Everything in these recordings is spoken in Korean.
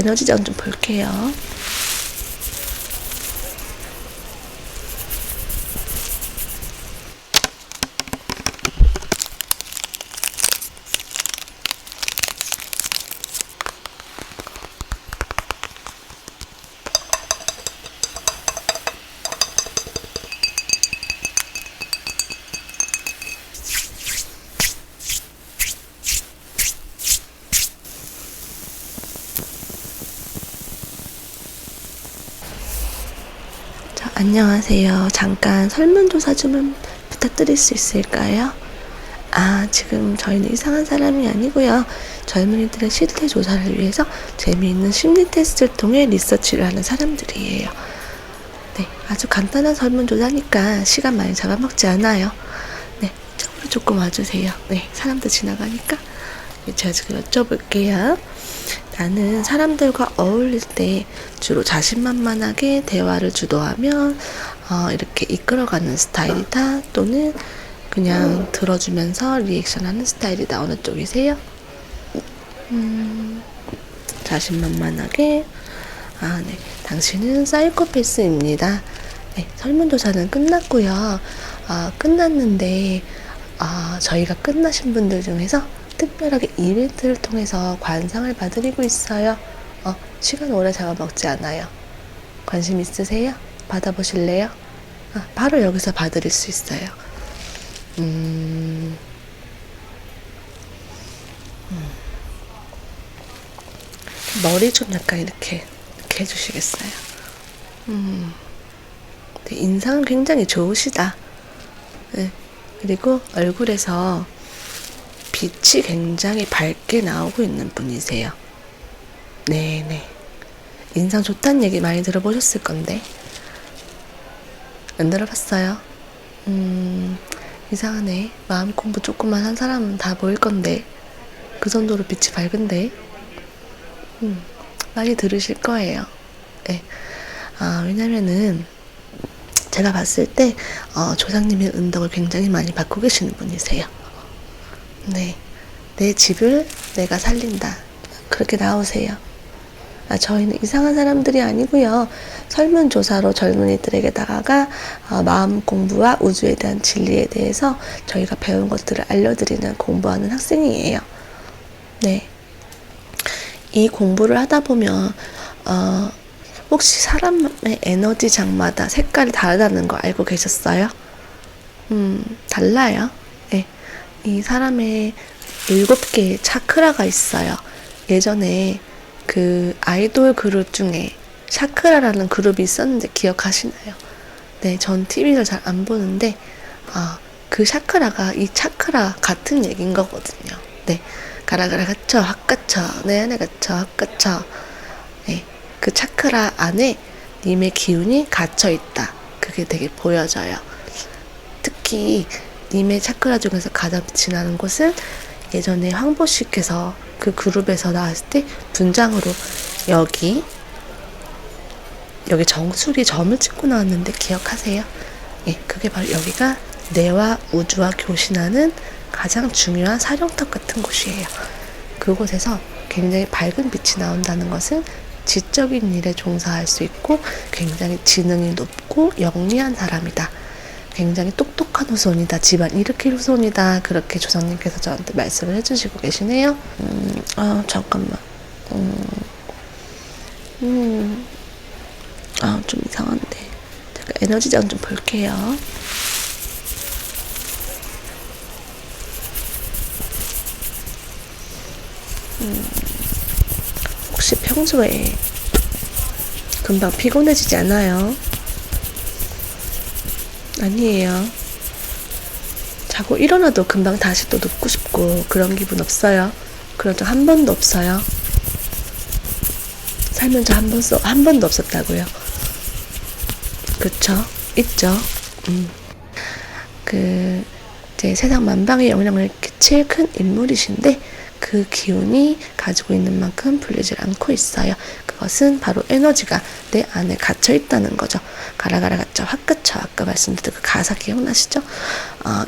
에너지장 좀 볼게요. 안녕하세요. 잠깐 설문조사 좀 부탁드릴 수 있을까요? 지금 저희는 이상한 사람이 아니고요. 젊은이들의 실태 조사를 위해서 재미있는 심리 테스트를 통해 리서치를 하는 사람들이에요. 네, 아주 간단한 설문조사니까 시간 많이 잡아먹지 않아요. 네, 이쪽으로 조금 와주세요. 네, 사람들 지나가니까. 제가 지금 여쭤볼게요. 나는 사람들과 어울릴 때 주로 자신만만하게 대화를 주도하면 이렇게 이끌어가는 스타일이다, 또는 그냥 들어주면서 리액션하는 스타일이다. 어느 쪽이세요? 자신만만하게. 네, 당신은 사이코패스입니다. 네, 설문조사는 끝났고요. 끝났는데 저희가 끝나신 분들 중에서 특별하게 이벤트를 통해서 관상을 봐드리고 있어요. 시간 오래 잡아먹지 않아요. 관심 있으세요? 받아보실래요? 바로 여기서 봐드릴 수 있어요. 머리 좀 약간 이렇게 해주시겠어요? 네, 인상은 굉장히 좋으시다. 네, 그리고 얼굴에서 빛이 굉장히 밝게 나오고 있는 분이세요. 네네. 인상 좋다는 얘기 많이 들어보셨을 건데 안 들어봤어요? 이상하네. 마음 공부 조금만 한 사람은 다 보일 건데 그 정도로 빛이 밝은데 많이 들으실 거예요. 네. 왜냐면은 제가 봤을 때 조상님의 은덕을 굉장히 많이 받고 계시는 분이세요. 네, 내 집을 내가 살린다. 그렇게 나오세요. 저희는 이상한 사람들이 아니고요. 설문조사로 젊은이들에게다가 마음 공부와 우주에 대한 진리에 대해서 저희가 배운 것들을 알려드리는 공부하는 학생이에요. 네, 이 공부를 하다 보면 혹시 사람의 에너지 장마다 색깔이 다르다는 거 알고 계셨어요? 달라요. 네. 이 사람의 7개의 차크라가 있어요. 예전에 그 아이돌 그룹 중에 샤크라라는 그룹이 있었는데 기억하시나요? 네, 전 TV를 잘 안 보는데 그 샤크라가 이 차크라 같은 얘기인 거거든요. 네, 가라가라 갇혀 확 갇혀 내 안에 갇혀 확 갇혀. 네, 그 차크라 안에 님의 기운이 갇혀 있다. 그게 되게 보여져요. 특히 님의 차크라 중에서 가장 빛이 나는 곳은 예전에 황보씨께서 그 그룹에서 나왔을 때 분장으로 여기 정수리 점을 찍고 나왔는데 기억하세요? 예, 그게 바로 여기가 내와 우주와 교신하는 가장 중요한 사령탑 같은 곳이에요. 그곳에서 굉장히 밝은 빛이 나온다는 것은 지적인 일에 종사할 수 있고 굉장히 지능이 높고 영리한 사람이다. 굉장히 똑똑한 후손이다. 집안 일으킬 후손이다. 그렇게 조상님께서 저한테 말씀을 해주시고 계시네요. 잠깐만. 좀 이상한데. 잠깐 에너지장 좀 볼게요. 혹시 평소에 금방 피곤해지지 않아요? 아니에요. 자고 일어나도 금방 다시 또 눕고 싶고 그런 기분 없어요? 그런 적 한 번도 없어요? 살면서 한 번도 없었다고요? 그쵸? 있죠? 이제 세상 만방에 영향을 끼칠 큰 인물이신데 그 그 기운이 가지고 있는 만큼 풀리질 않고 있어요. 그것은 바로 에너지가 내 안에 갇혀 있다는 거죠. 가라가라 갇혀 확 갇혀. 아까 말씀드린 그 가사 기억나시죠?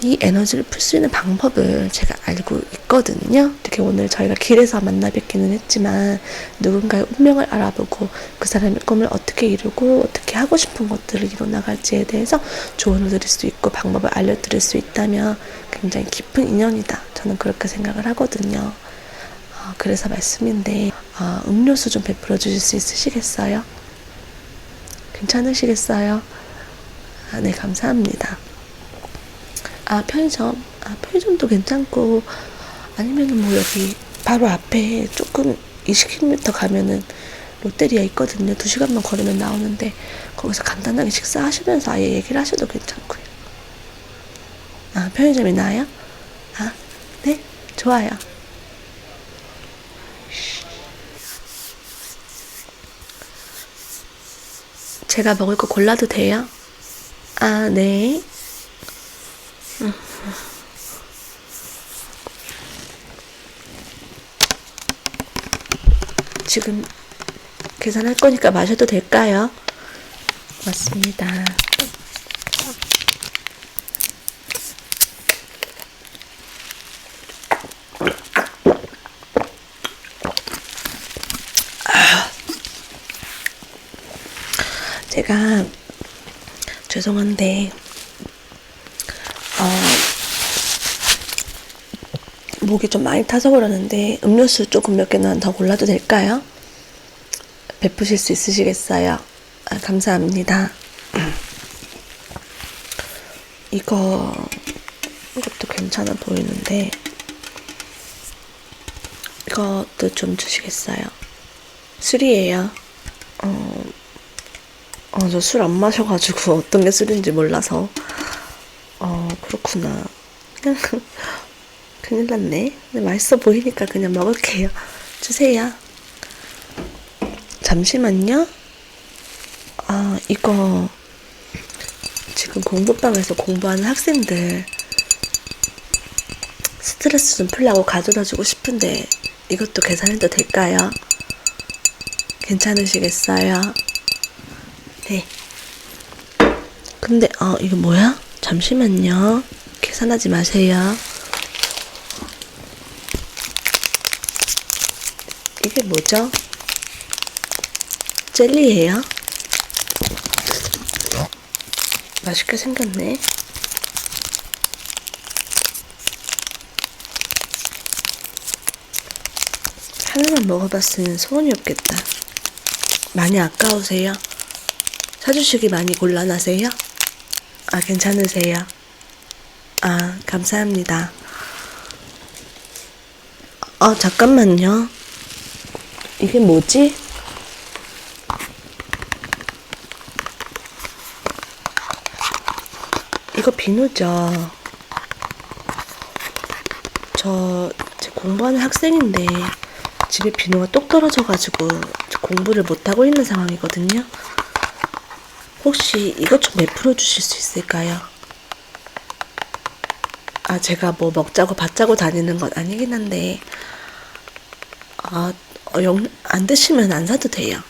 이 에너지를 풀 수 있는 방법을 제가 알고 있거든요. 이렇게 오늘 저희가 길에서 만나 뵙기는 했지만 누군가의 운명을 알아보고 그 사람의 꿈을 어떻게 이루고 어떻게 하고 싶은 것들을 이뤄나갈지에 대해서 조언을 드릴 수 있고 방법을 알려드릴 수 있다면 굉장히 깊은 인연이다. 저는 그렇게 생각을 하거든요. 그래서 말씀인데 음료수 좀 베풀어 주실 수 있으시겠어요? 괜찮으시겠어요? 네, 감사합니다. 편의점도 괜찮고 아니면은 뭐 여기 바로 앞에 조금 20km 가면은 롯데리아 있거든요. 2시간만 걸으면 나오는데 거기서 간단하게 식사하시면서 아예 얘기를 하셔도 괜찮고요. 편의점이 나아요? 네? 좋아요. 제가 먹을 거 골라도 돼요? 네. 지금 계산할 거니까 마셔도 될까요? 맞습니다. 제가 죄송한데 목이 좀 많이 타서 그러는데 음료수 조금 몇 개만 더 골라도 될까요? 베푸실 수 있으시겠어요? 감사합니다. 이것도 괜찮아 보이는데 이것도 좀 주시겠어요? 술이에요. 저 술 안 마셔가지고 어떤 게 술인지 몰라서. 그렇구나. 큰일 났네. 근데 맛있어 보이니까 그냥 먹을게요. 주세요. 잠시만요. 이거 지금 공부방에서 공부하는 학생들 스트레스 좀 풀려고 가져다 주고 싶은데 이것도 계산해도 될까요? 괜찮으시겠어요? 네. 근데 이거 뭐야? 잠시만요. 계산하지 마세요. 이게 뭐죠? 젤리예요? 맛있게 생겼네. 하나만 먹어봤으면 소원이 없겠다. 많이 아까우세요? 사주시기 많이 곤란하세요? 괜찮으세요? 감사합니다. 잠깐만요. 이게 뭐지? 이거 비누죠. 제 공부하는 학생인데 집에 비누가 똑 떨어져가지고 공부를 못하고 있는 상황이거든요. 혹시 이것 좀 베풀어 주실 수 있을까요? 제가 뭐 먹자고 받자고 다니는 건 아니긴 한데 안 드시면 안 사도 돼요.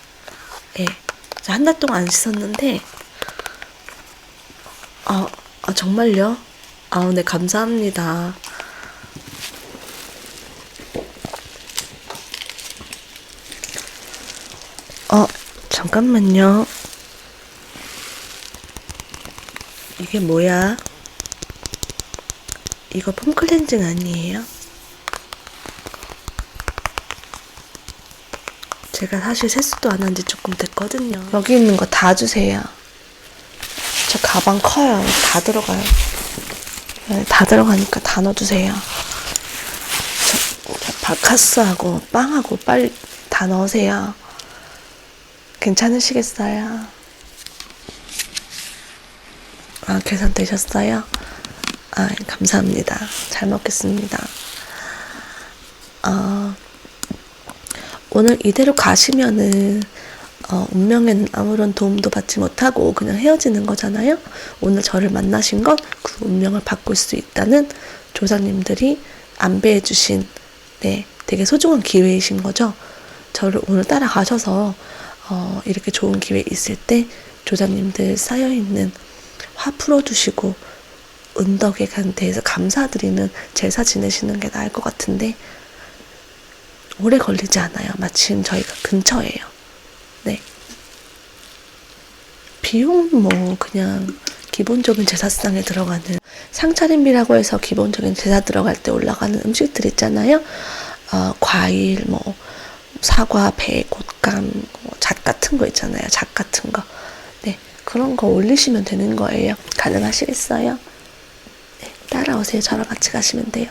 예. 한 달 동안 안 씻었는데 정말요? 네, 감사합니다. 잠깐만요. 이게 뭐야? 이거 폼 클렌징 아니에요? 제가 사실 세수도 안 한 지 조금 됐거든요. 여기 있는 거 다 주세요. 저 가방 커요. 다 들어가요. 다 들어가니까 다 넣어주세요. 저 바카스하고 빵하고 빨리 다 넣으세요. 괜찮으시겠어요? 계산 되셨어요? 감사합니다. 잘 먹겠습니다. 오늘 이대로 가시면은 운명에는 아무런 도움도 받지 못하고 그냥 헤어지는 거잖아요. 오늘 저를 만나신 건 그 운명을 바꿀 수 있다는 조상님들이 안배해 주신 되게 소중한 기회이신 거죠. 저를 오늘 따라가셔서 이렇게 좋은 기회 있을 때 조상님들 쌓여있는 화 풀어주시고 은덕에 대해서 감사드리는 제사 지내시는 게 나을 것 같은데 오래 걸리지 않아요. 마침 저희가 근처예요. 네. 비용은 뭐 그냥 기본적인 제사상에 들어가는 상차림비라고 해서 기본적인 제사 들어갈 때 올라가는 음식들 있잖아요. 과일, 뭐 사과, 배, 곶감, 잣 같은 거 있잖아요. 잣 같은 거. 네, 그런 거 올리시면 되는 거예요. 가능하시겠어요? 네, 따라오세요. 저랑 같이 가시면 돼요.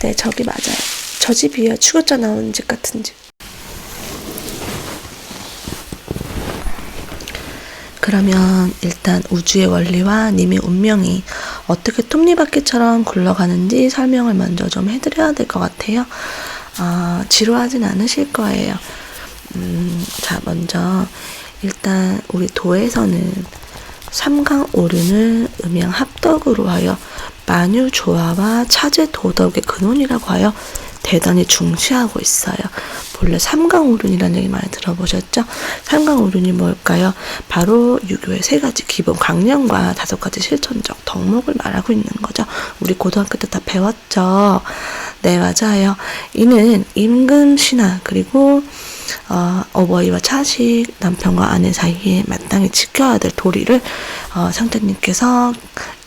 네, 저기 맞아요. 저 집이에요. 추교자 나오는 집 같은 집. 그러면 일단 우주의 원리와 님의 운명이 어떻게 톱니바퀴처럼 굴러가는지 설명을 먼저 좀 해드려야 될 것 같아요. 지루하진 않으실 거예요. 자, 먼저 일단 우리 도에서는 삼강오륜을 음양합덕으로 하여 만유조화와 차제 도덕의 근원이라고 하여 대단히 중시하고 있어요. 본래 삼강오륜이라는 얘기 많이 들어보셨죠? 삼강오륜이 뭘까요? 바로 유교의 3가지 기본 강령과 5가지 실천적 덕목을 말하고 있는 거죠. 우리 고등학교 때 다 배웠죠? 네, 맞아요. 이는 임금신하 그리고 어버이와 차식, 남편과 아내 사이에 마땅히 지켜야 될 도리를 상태님께서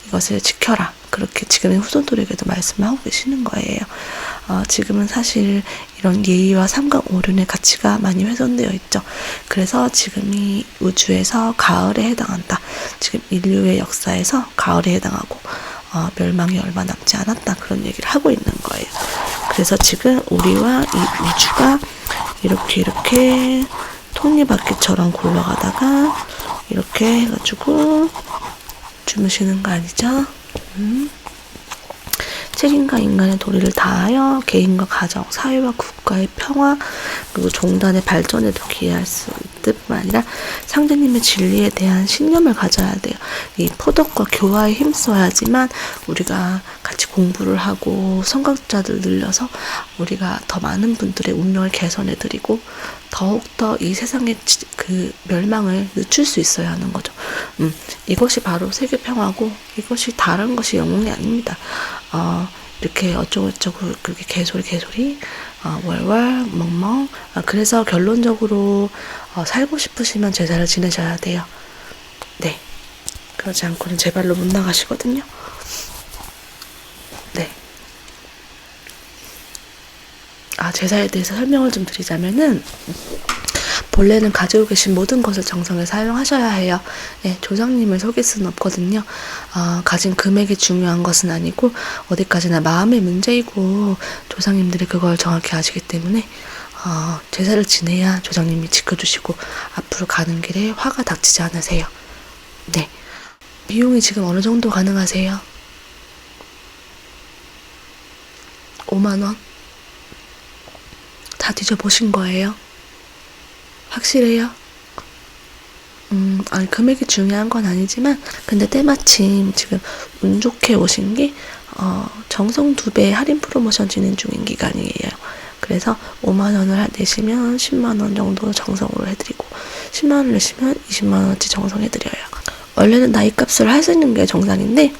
이것을 지켜라. 그렇게 지금의 후손들에게도 말씀을 하고 계시는 거예요. 지금은 사실 이런 예의와 삼강오륜의 가치가 많이 훼손되어 있죠. 그래서 지금이 우주에서 가을에 해당한다. 지금 인류의 역사에서 가을에 해당하고 멸망이 얼마 남지 않았다. 그런 얘기를 하고 있는 거예요. 그래서 지금 우리와 이 우주가 이렇게 톱니바퀴처럼 굴러가다가 이렇게 해가지고 주무시는 거 아니죠? 책임과 인간의 도리를 다하여 개인과 가정, 사회와 국가의 평화 그리고 종단의 발전에도 기여할 수 있을 뿐만 아니라 상대님의 진리에 대한 신념을 가져야 돼요. 이 포덕과 교화에 힘써야지만 우리가 같이 공부를 하고 성각자들 늘려서 우리가 더 많은 분들의 운명을 개선해드리고 더욱더 이 세상의 그 멸망을 늦출 수 있어야 하는 거죠. 이것이 바로 세계평화고 이것이 다른 것이 영웅이 아닙니다. 이렇게 어쩌고저쩌고 그렇게 개소리 월월 멍멍 그래서 결론적으로 살고 싶으시면 제사를 지내셔야 돼요. 네, 그러지 않고는 제 발로 못 나가시거든요. 네. 제사에 대해서 설명을 좀 드리자면은 본래는 가지고 계신 모든 것을 정성에 사용하셔야 해요. 네, 조상님을 속일 수는 없거든요. 가진 금액이 중요한 것은 아니고 어디까지나 마음의 문제이고 조상님들이 그걸 정확히 아시기 때문에 제사를 지내야 조상님이 지켜주시고 앞으로 가는 길에 화가 닥치지 않으세요. 네, 비용이 지금 어느 정도 가능하세요? 5만 원? 다 뒤져보신 거예요? 확실해요? 아니 금액이 중요한 건 아니지만 근데 때마침 지금 운 좋게 오신 게 정성 2배 할인 프로모션 진행 중인 기간이에요. 그래서 5만 원을 내시면 10만 원 정도 정성으로 해드리고 10만 원을 내시면 20만 원어치 정성해드려요. 원래는 나이값을 하시는 게 정상인데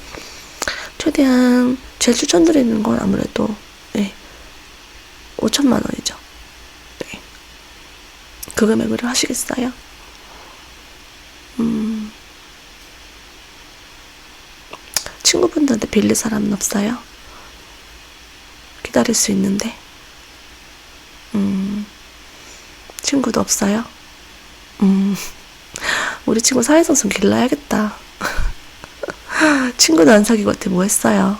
최대한 제일 추천드리는 건 아무래도 5천만 원이죠. 네. 그 금액으로 하시겠어요? 친구분들한테 빌릴 사람은 없어요? 기다릴 수 있는데 친구도 없어요? 우리 친구 사회성성 길러야겠다. 친구도 안 사귀고 어떻게 뭐 했어요?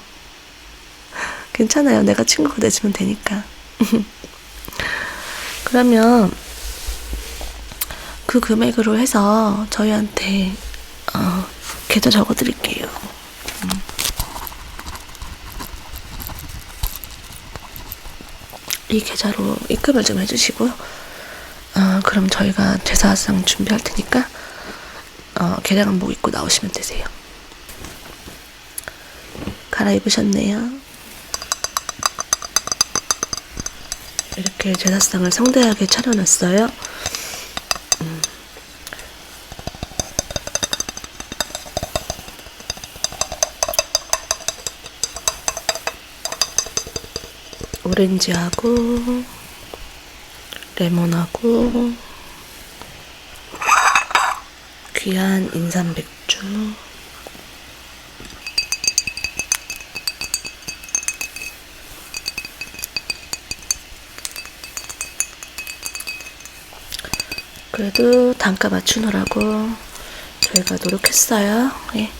괜찮아요. 내가 친구가 돼주면 되니까. 그러면 그 금액으로 해서 저희한테 계좌 적어드릴게요. 이 계좌로 입금을 좀 해주시고요. 그럼 저희가 제사상 준비할 테니까 개량 한복 입고 나오시면 되세요. 갈아입으셨네요. 이렇게 제사상을 성대하게 차려놨어요. 오렌지하고 레몬하고 귀한 인삼백주, 그래도 단가 맞추느라고 저희가 노력했어요. 예.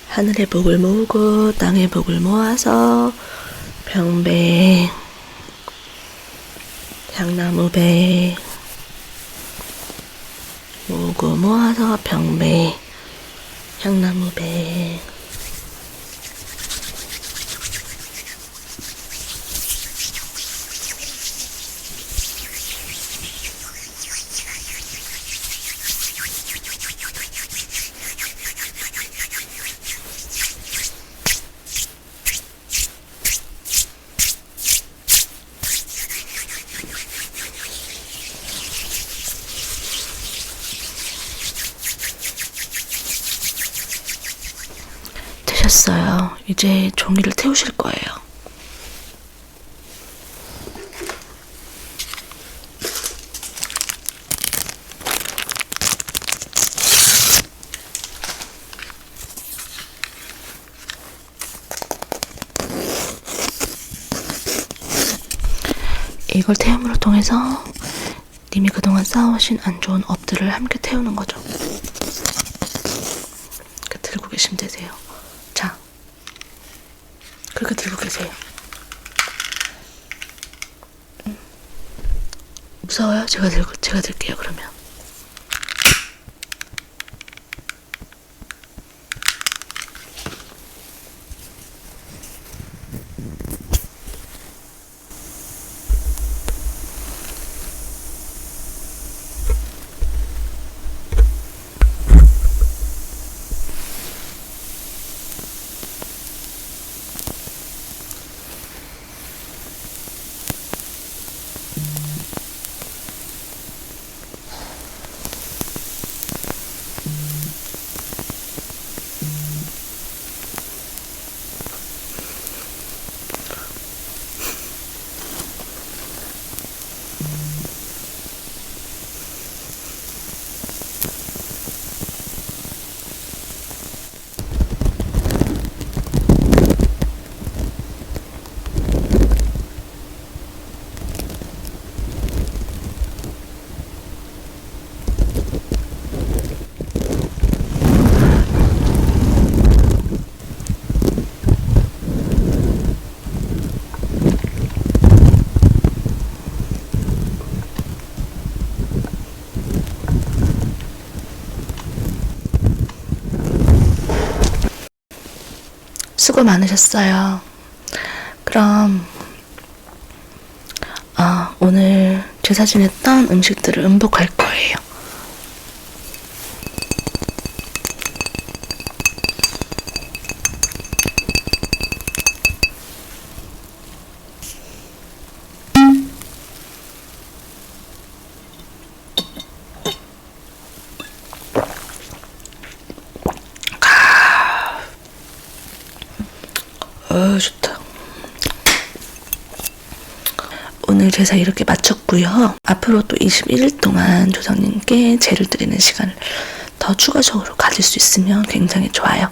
하늘의 복을 모으고 땅의 복을 모아서 병배, 향나무배 모으고 모아서 병배, 향나무배. 되셨어요. 이제 종이를 태우실 거예요. 이걸 태움으로 통해서 님이 그동안 쌓아오신 안 좋은 업들을 함께 태우는 거죠. 이렇게 들고 계시면 되세요. 자, 그렇게 들고 계세요. 무서워요? 제가 들게요, 그러면. 수고 많으셨어요. 그럼 오늘 제사 지냈던 음식들을 음복할 거예요. 좋다. 오늘 제사 이렇게 마쳤고요. 앞으로 또 21일 동안 조상님께 제를 드리는 시간을 더 추가적으로 가질 수 있으면 굉장히 좋아요.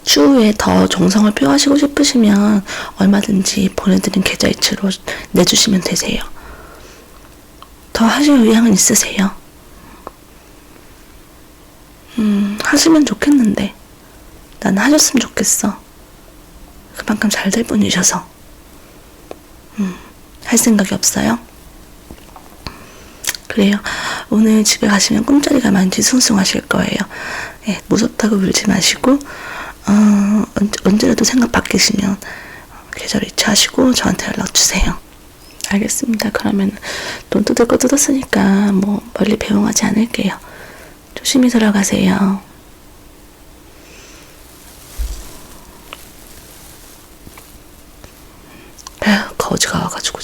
추후에 더 정성을 표하시고 싶으시면 얼마든지 보내드린 계좌이체로 내주시면 되세요. 더 하실 의향은 있으세요? 하시면 좋겠는데 난 하셨으면 좋겠어. 그만큼 잘 될 분이셔서. 할 생각이 없어요? 그래요. 오늘 집에 가시면 꿈자리가 많이 뒤숭숭하실 거예요. 예, 무섭다고 울지 마시고 언제라도 생각 바뀌시면 계절 이체하시고 저한테 연락 주세요. 알겠습니다. 그러면 돈 뜯을 거 뜯었으니까 뭐 멀리 배웅하지 않을게요. 조심히 들어가세요. 거지가 와가지고